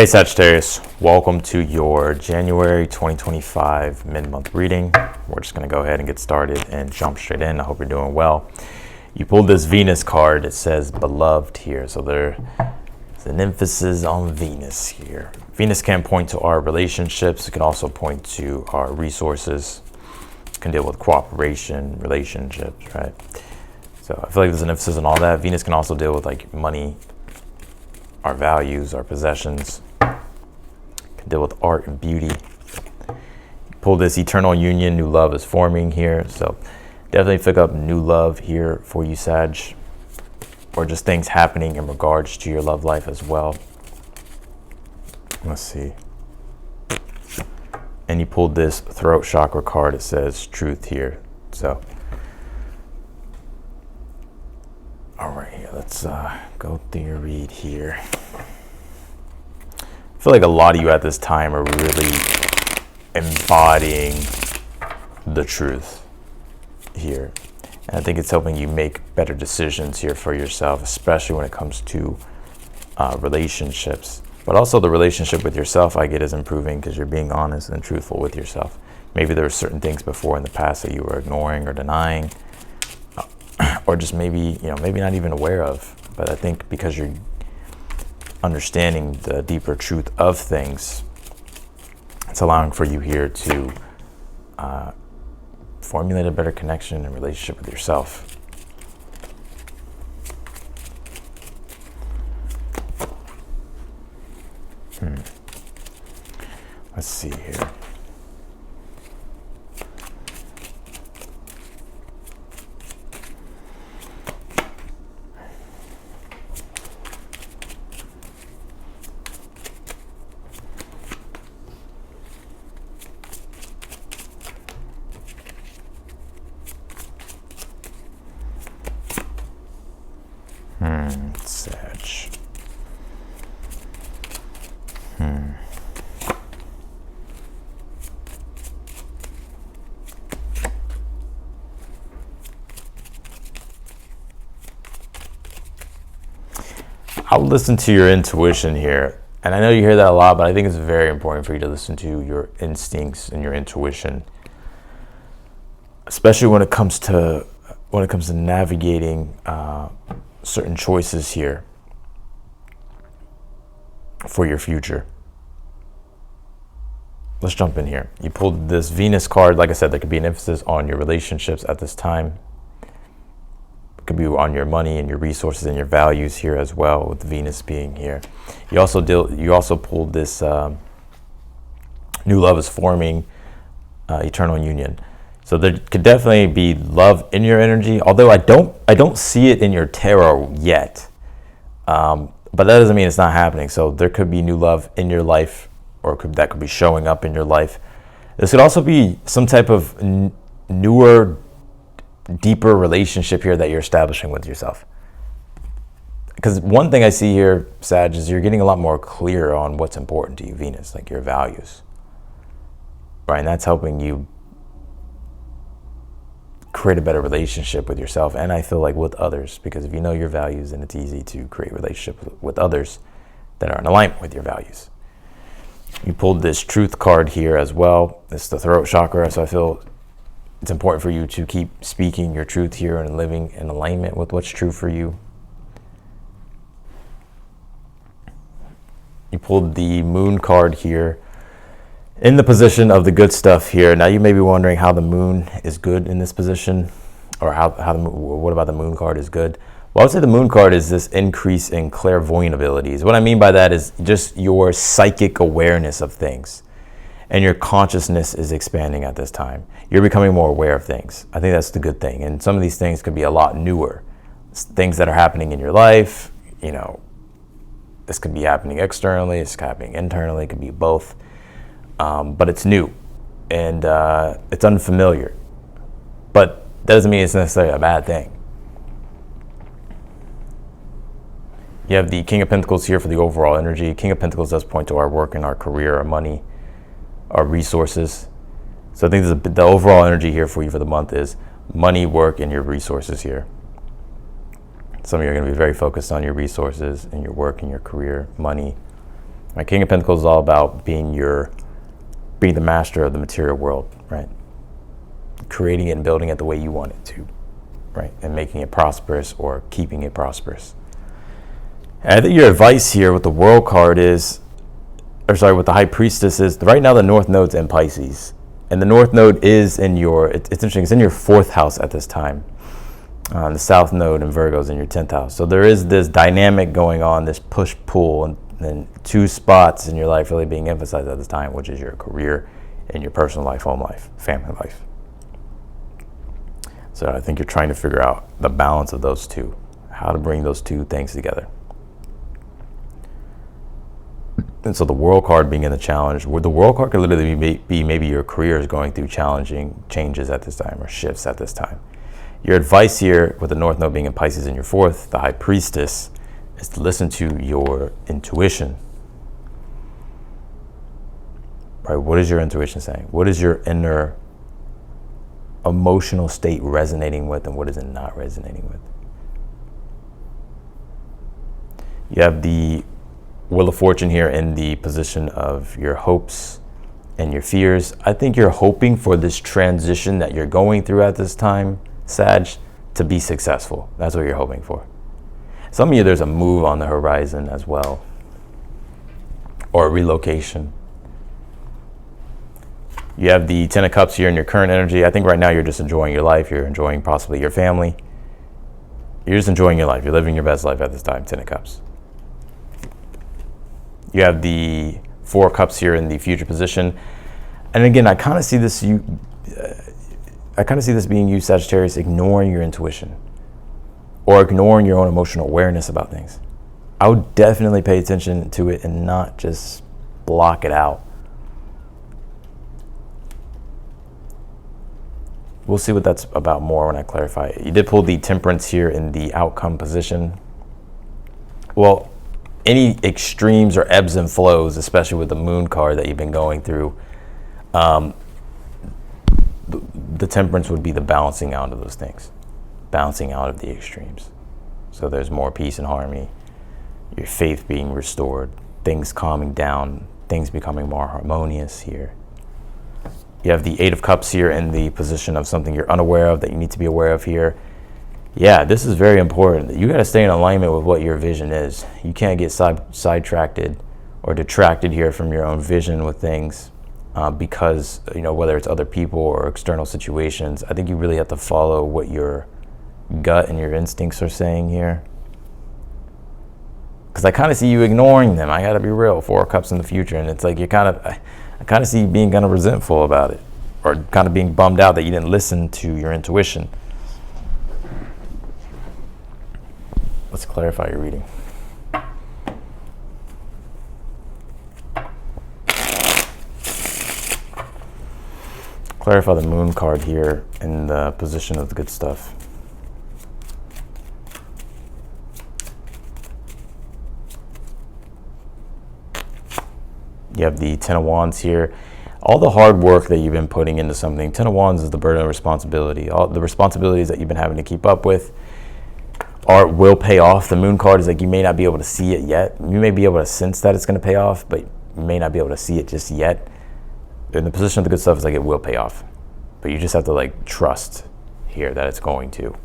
Hey Sagittarius, welcome to your January 2025 mid-month reading. We're just going to go ahead and get started and jump straight in. I hope you're doing well. You pulled this Venus card. It says beloved here. So there's an emphasis on Venus here. Venus can point to our relationships. It can also point to our resources. It can deal with cooperation, relationships, right? So I feel like there's an emphasis on all that. Venus can also deal with like money, our values, our possessions. Can deal with art and beauty. Pull this eternal union, new love is forming here. So definitely pick up new love here for you, Sag, or just things happening in regards to your love life as well. Let's see. And you pulled this throat chakra card. It says truth here. So all right, here, let's go through your read here. I feel like a lot of you at this time are really embodying the truth here. And I think it's helping you make better decisions here for yourself, especially when it comes to relationships. But also the relationship with yourself, I get, is improving because you're being honest and truthful with yourself. Maybe there were certain things before in the past that you were ignoring or denying, or just maybe not even aware of. But I think because you're understanding the deeper truth of things, it's allowing for you here to formulate a better connection and relationship with yourself. Let's see here. Sag. I'll listen to your intuition here. And I know you hear that a lot, but I think it's very important for you to listen to your instincts and your intuition, especially when it comes to navigating certain choices here for your future. Let's jump in here. You pulled this Venus card. Like I said, there could be an emphasis on your relationships at this time. It could be on your money and your resources and your values here as well, with Venus being here. You also pulled this new love is forming, eternal union. So there could definitely be love in your energy, although I don't see it in your tarot yet. But that doesn't mean it's not happening. So there could be new love in your life, or that could be showing up in your life. This could also be some type of newer, deeper relationship here that you're establishing with yourself. Because one thing I see here, Sag, is you're getting a lot more clear on what's important to you, Venus, like your values. Right, and that's helping you create a better relationship with yourself, and I feel like with others, because if you know your values, then it's easy to create a relationship with others that are in alignment with your values. You pulled this truth card here as well. It's the throat chakra, so I feel it's important for you to keep speaking your truth here and living in alignment with what's true for you. You pulled the moon card here in the position of the good stuff here. Now you may be wondering how the moon is good in this position, or what about the moon card is good? Well, I would say the moon card is this increase in clairvoyant abilities. What I mean by that is just your psychic awareness of things, and your consciousness is expanding at this time. You're becoming more aware of things. I think that's the good thing. And some of these things could be a lot newer. Things that are happening in your life, this could be happening externally, it's happening internally, it could be both. But it's new and it's unfamiliar. But that doesn't mean it's necessarily a bad thing. You have the King of Pentacles here for the overall energy. King of Pentacles does point to our work and our career, our money, our resources. So I think the overall energy here for you for the month is money, work, and your resources here. Some of you are going to be very focused on your resources and your work and your career, money, My King of Pentacles is all about being the master of the material world, right? Creating it and building it the way you want it to, right? And making it prosperous or keeping it prosperous. And I think your advice here with the World card is, with the High Priestess is, right now the North Node's in Pisces. And the North Node is in it's interesting, it's in your 4th house at this time. The South Node in Virgo is in your 10th house. So there is this dynamic going on, this push-pull, and then 2 spots in your life really being emphasized at this time, which is your career and your personal life, home life, family life. So I think you're trying to figure out the balance of those two, how to bring those two things together. And so the World card being in the challenge, where the World card could literally be maybe your career is going through challenging changes at this time or shifts at this time. Your advice here with the North Node being in Pisces in your 4th, the High Priestess, is to listen to your intuition. Right? What is your intuition saying? What is your inner emotional state resonating with, and what is it not resonating with? You have the Wheel of Fortune here in the position of your hopes and your fears. I think you're hoping for this transition that you're going through at this time, Sag, to be successful. That's what you're hoping for. Some of you, there's a move on the horizon as well, or a relocation. You have the 10 of Cups here in your current energy. I think right now you're just enjoying your life. You're enjoying possibly your family. You're just enjoying your life. You're living your best life at this time, 10 of Cups. You have the 4 of Cups here in the future position. And again, I kind of see this being you, Sagittarius, ignoring your intuition or ignoring your own emotional awareness about things. I would definitely pay attention to it and not just block it out. We'll see what that's about more when I clarify it. You did pull the Temperance here in the outcome position. Well, any extremes or ebbs and flows, especially with the Moon card that you've been going through, the Temperance would be the balancing out of those things, balancing out of the extremes. So there's more peace and harmony, your faith being restored, things calming down, things becoming more harmonious here. You have the 8 of Cups here in the position of something you're unaware of that you need to be aware of here. Yeah, this is very important. You got to stay in alignment with what your vision is. You can't get sidetracked or detracted here from your own vision with things because, whether it's other people or external situations. I think you really have to follow what your gut and your instincts are saying here. Because I kind of see you ignoring them. I got to be real. 4 of Cups in the future. And it's like I kind of see you being kind of resentful about it, or kind of being bummed out that you didn't listen to your intuition. Let's clarify your reading. Clarify the Moon card here in the position of the good stuff. You have the 10 of Wands here. All the hard work that you've been putting into something. 10 of Wands is the burden of responsibility. All the responsibilities that you've been having to keep up with will pay off. The Moon card is like you may not be able to see it yet. You may be able to sense that it's going to pay off, but you may not be able to see it just yet. In the position of the good stuff, it's like it will pay off. But you just have to trust here that it's going to.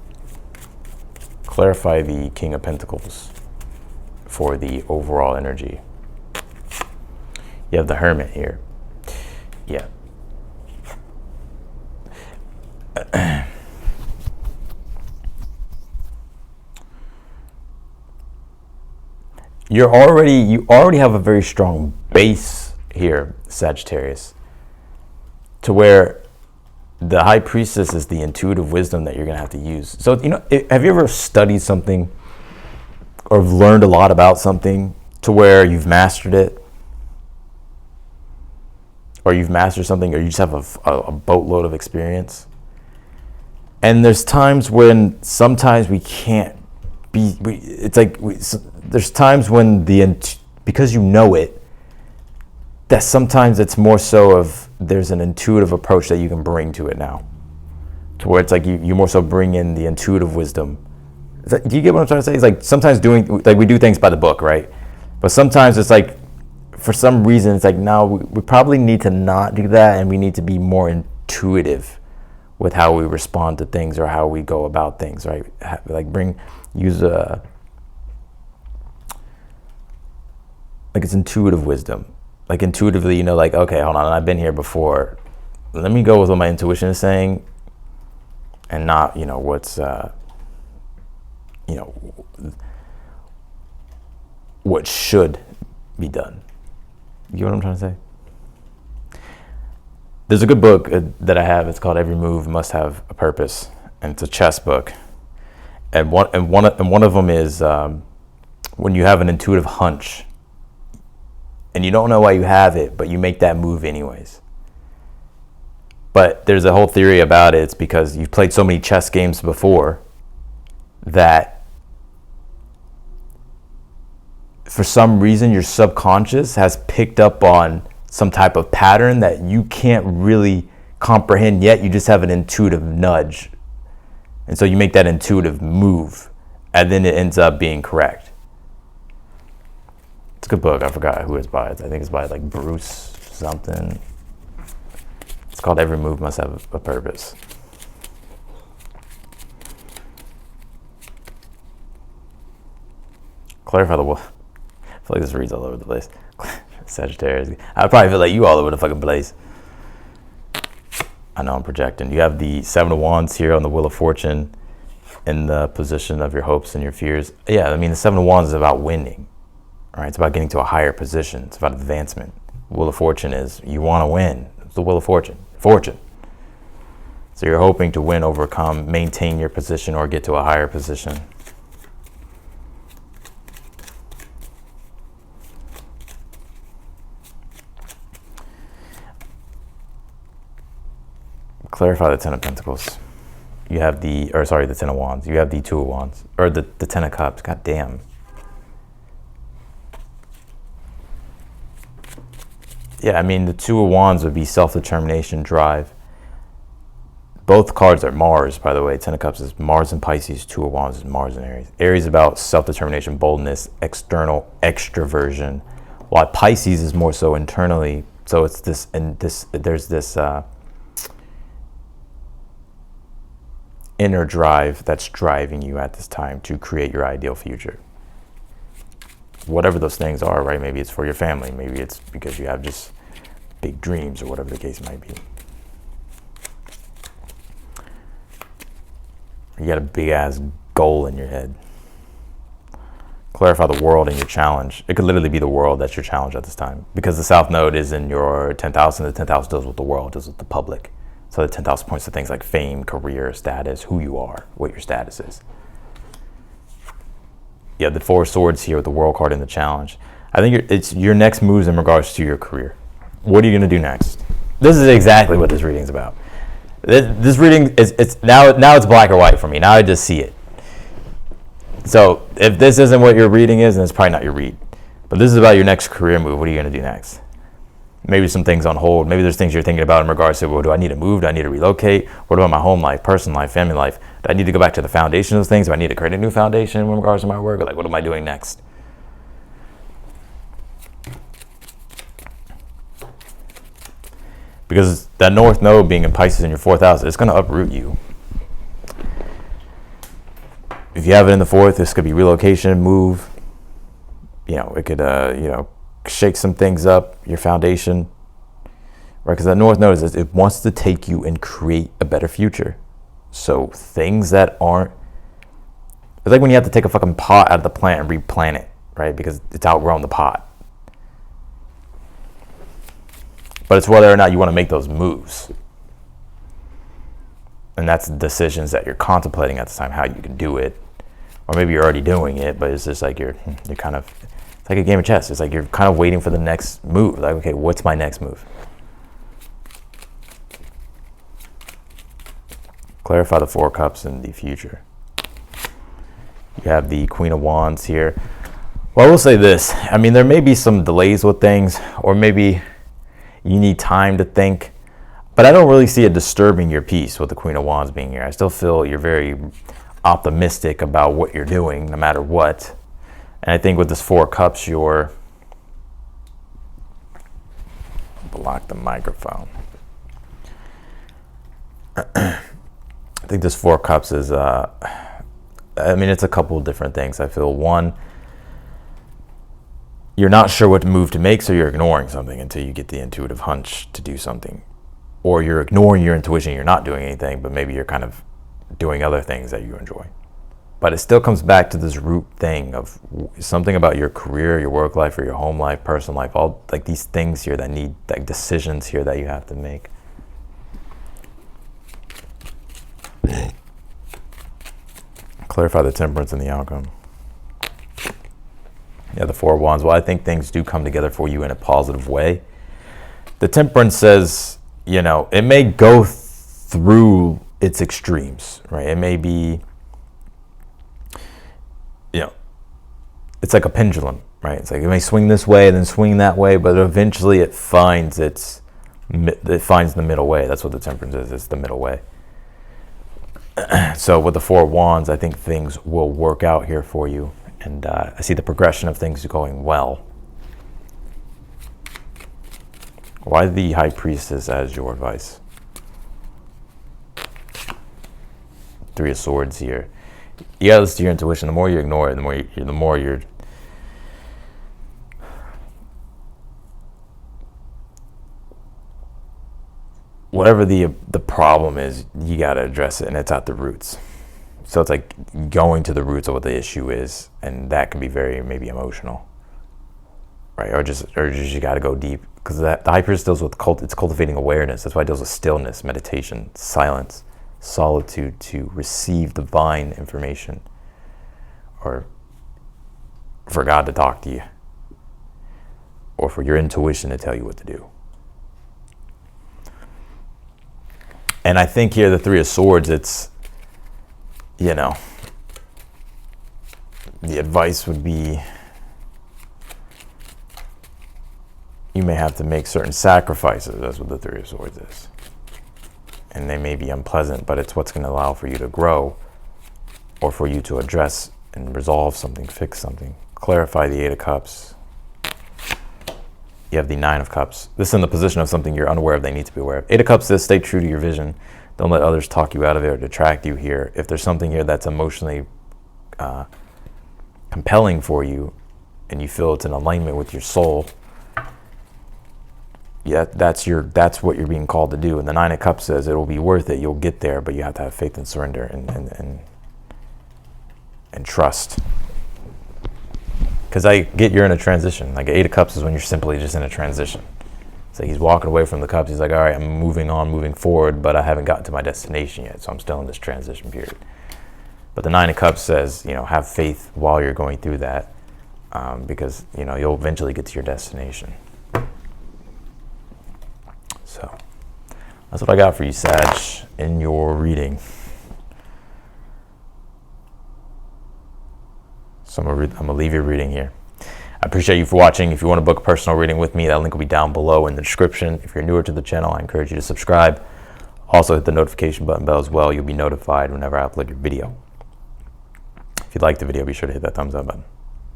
Clarify the King of Pentacles for the overall energy. You have the Hermit here. Yeah. You already have a very strong base here, Sagittarius, to where the High Priestess is the intuitive wisdom that you're going to have to use. So, have you ever studied something or learned a lot about something to where you've mastered it? Or you've mastered something, or you just have a boatload of experience. And there's times when sometimes we can't be, there's times when because you know it, that sometimes it's more so of there's an intuitive approach that you can bring to it now. To where it's like you more so bring in the intuitive wisdom. Do you get what I'm trying to say? It's like sometimes we do things by the book, right? But sometimes it's like, for some reason, it's like, now we probably need to not do that, and we need to be more intuitive with how we respond to things or how we go about things, right? Like use like it's intuitive wisdom. Like intuitively, like, okay, hold on, I've been here before. Let me go with what my intuition is saying, and not, what's, what should be done. You know what I'm trying to say? There's a good book that I have. It's called Every Move Must Have a Purpose, and it's a chess book. And one of them is when you have an intuitive hunch, and you don't know why you have it, but you make that move anyways. But there's a whole theory about it. It's because you've played so many chess games before that for some reason your subconscious has picked up on some type of pattern that you can't really comprehend yet. You just have an intuitive nudge. And so you make that intuitive move, and then it ends up being correct. It's a good book. I forgot who it's by. I think it's by like Bruce something. It's called Every Move Must Have a Purpose. Clarify the wolf. I feel like this reads all over the place. Sagittarius. I probably feel like you all over the fucking place. I know I'm projecting. You have the Seven of Wands here on the Wheel of Fortune in the position of your hopes and your fears. Yeah, the Seven of Wands is about winning. Right? It's about getting to a higher position. It's about advancement. Wheel of Fortune is you want to win. It's the Wheel of Fortune. Fortune. So you're hoping to win, overcome, maintain your position, or get to a higher position. Clarify the Ten of Pentacles. You have the Ten of Wands. You have the Two of Wands, or the Ten of Cups. God damn. Yeah, the Two of Wands would be self-determination, drive. Both cards are Mars, by the way. Ten of Cups is Mars and Pisces. Two of Wands is Mars and Aries. Aries is about self-determination, boldness, external extroversion, while Pisces is more so internally. So it's there's this inner drive that's driving you at this time to create your ideal future. Whatever those things are, right? Maybe it's for your family. Maybe it's because you have just big dreams, or whatever the case might be. You got a big ass goal in your head. Clarify the world and your challenge. It could literally be the world that's your challenge at this time, because the South Node is in your 10th house, and the 10th house deals with the world, deals with the public. So the 10th house points to things like fame, career, status, who you are, what your status is. Yeah, the Four of Swords here with the World card in the challenge. I think it's your next moves in regards to your career. What are you going to do next? This is exactly what this reading is about. This reading it's now it's black or white for me. Now I just see it. So if this isn't what your reading is, then it's probably not your read. But this is about your next career move. What are you going to do next? Maybe some things on hold. Maybe there's things you're thinking about in regards to, well, do I need to move? Do I need to relocate? What about my home life, personal life, family life? Do I need to go back to the foundation of those things? Do I need to create a new foundation in regards to my work? Or like, what am I doing next? Because that North Node being in Pisces in your 4th house, it's going to uproot you. If you have it in the 4th, this could be relocation, move. It could, shake some things up, your foundation, right? Because that North Node it wants to take you and create a better future. So things that aren't, it's like when you have to take a fucking pot out of the plant and replant it, right? Because it's outgrown the pot. But it's whether or not you want to make those moves. And that's decisions that you're contemplating at the time, how you can do it. Or maybe you're already doing it, but it's just like you're kind of, it's like a game of chess. It's like you're kind of waiting for the next move. Like, okay, what's my next move? Clarify the Four of Cups in the future. You have the Queen of Wands here. Well, I will say this. There may be some delays with things, or maybe you need time to think, but I don't really see it disturbing your peace with the Queen of Wands being here. I still feel you're very optimistic about what you're doing, no matter what. And I think with this Four of Cups, you're unlock the microphone. I think this Four of Cups is, it's a couple of different things. I feel one, you're not sure what move to make, so you're ignoring something until you get the intuitive hunch to do something. Or you're ignoring your intuition, you're not doing anything, but maybe you're kind of doing other things that you enjoy. But it still comes back to this root thing of something about your career, your work life, or your home life, personal life, all like these things here that need like decisions here that you have to make. Clarify the temperance and the outcome. Yeah, the Four of Wands. Well, I think things do come together for you in a positive way. The temperance says, it may go through its extremes, right? It may be, it's like a pendulum, right? It's like it may swing this way and then swing that way, but eventually it finds the middle way. That's what the temperance is. It's the middle way. So with the Four of Wands, I think things will work out here for you. And I see the progression of things going well. Why the High Priestess as your advice? Three of Swords here. You gotta listen to your intuition. The more you ignore it, the more you're whatever the problem is, you gotta address it, and it's at the roots. So it's like going to the roots of what the issue is, and that can be very maybe emotional, right? Or just you got to go deep, because the High Priestess deals with it's cultivating awareness. That's why it deals with stillness, meditation, silence, solitude to receive divine information, or for God to talk to you, or for your intuition to tell you what to do. And I think here the Three of Swords, it's, the advice would be you may have to make certain sacrifices. That's what the Three of Swords is. And they may be unpleasant, but it's what's going to allow for you to grow, or for you to address and resolve something, fix something. Clarify the Eight of Cups. You have the Nine of Cups. This is in the position of something you're unaware of, they need to be aware of. Eight of Cups says stay true to your vision. Don't let others talk you out of it or detract you here. If there's something here that's emotionally compelling for you, and you feel it's in alignment with your soul, that's what you're being called to do. And the Nine of Cups says it'll be worth it. You'll get there, but you have to have faith and surrender and trust. Because I get you're in a transition. Like Eight of Cups is when you're simply just in a transition. So he's walking away from the cups. He's like, all right, I'm moving forward, but I haven't gotten to my destination yet. So I'm still in this transition period. But the Nine of Cups says, have faith while you're going through that, because, you'll eventually get to your destination. So that's what I got for you, Sag, in your reading. So I'm gonna leave your reading here. I appreciate you for watching. If you want to book a personal reading with me, that link will be down below in the description. If you're newer to the channel, I encourage you to subscribe. Also hit the notification bell as well. You'll be notified whenever I upload your video. If you like the video, be sure to hit that thumbs up button.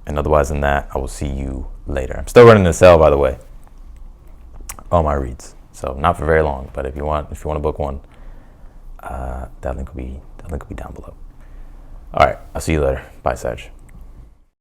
And otherwise than that, I will see you later. I'm still running a sale, by the way, all my reads. So not for very long, but if you want to book one, that link will be down below. All right, I'll see you later. Bye, Sag.